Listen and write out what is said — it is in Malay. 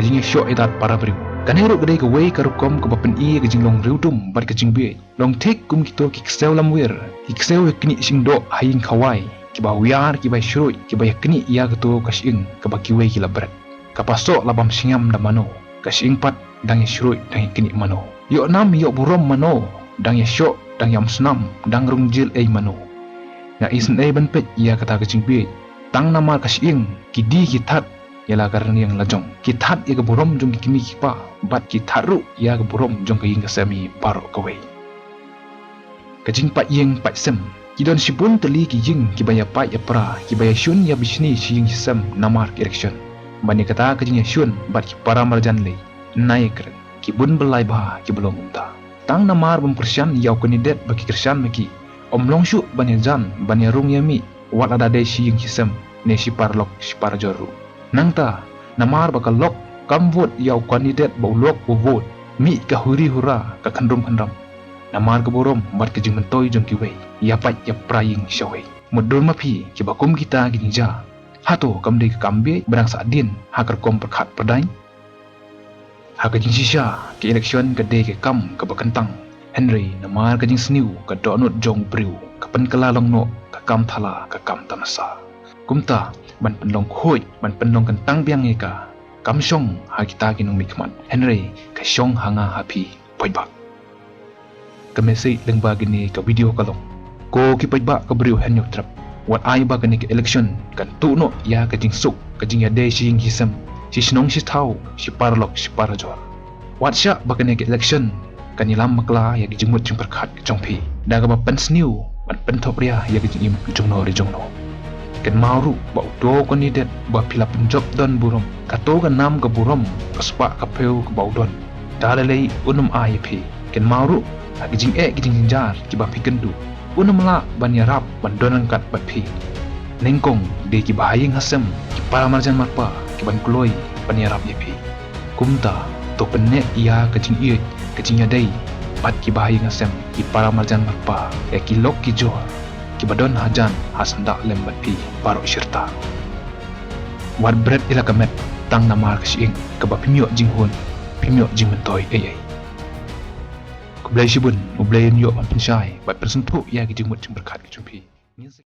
kajing syok idat para beriu kanero gede ke wei karukom ke bapen i kajing long riudum bar kajing be long tek kum kito kikseu lamwir kikseu yakni singdo hayin khawai kiba wiar kiba shroi kiba yakni ia keto kasing ke baki wei kilabret kapasok labam singam damano kasing pat dang shroi dang yakni mano yo nam yo burom mano dang syok dang yam snam dang rungjil ei mano na isen ei ban pet ia kata kajing be tang nama kasing kidi kitat ialah karena yang lajong kitat ia keburom jong kimi kipa bat kitaru ia keburom jong kaing kasami parok kawai kajing pat yeng pat sem kidon sibun teli kijing kibaya pat ya pra kibaya shun ya bisni sing sem namar election bani kata kajing ya shun bat kipara marjan le naik keren kibun belai bah kibelom umta tang namar mempersian yau kandidat bagi kersian maki omlong syuk bani jan bani rung yami wat ada de sing sem ne si parlok si parjoru nangta namar bakal lok kam vote yau kandidat bau lok bu vote mi ka huri hura ka khandrum namar ke borom mat ke jing mentoi jong kiwei ya pat ya praying syawei mudul mapi ki bakum kita ginja hato kam de kambe berang sadin hakar kom perkhat perdai ha ka jing sisa ke election ke de ke kam ke bakentang Henry namar ke jing sniu ke donut jong briu ke pen kelalong no ke kam thala ke kam tamasa kumta ban penlong khoi ban penlong kentang biang eka kam syong ha kita kinung mikmat Henry ka syong hanga happy poibak kemesi lengba gini ka video kalong ko ki poibak ka briu henyok trap wat ai ba gini ke election kan tu no ya ka jing suk ka jing ya de sing hisam si snong si tau si parlok si parajor wat sya ba gini ke election kan ilam makla ya gi jingmut jing perkhat jong pi da ka ba pen sniu ban pen thopria ya gi jing im jong no ken mauru ba do kandidat ba pila penjob don burom kato ga nam ga burom kaspa ka peu ka baudon dalalei unum IP ken mauru agijing gijing jar ki ba pikendu unum la ban yarap ban donan kat ba pi nengkong de ki bahaying hasem ki para marjan marpa ki ban kloi ban yarap IP kumta to penne ia kajing kajing dei pat ki bahaying hasem ki para marjan marpa ki lok ki jo kibadon hajan hasanda lembat pi parok syirta wat bread ila kamet tang namar kasing kaba pimyo jinghun pimyo jingmentoi ai kublai sibun ublayen yo pan pensai bat persentu ya ki jingmut jing berkat ki jumpi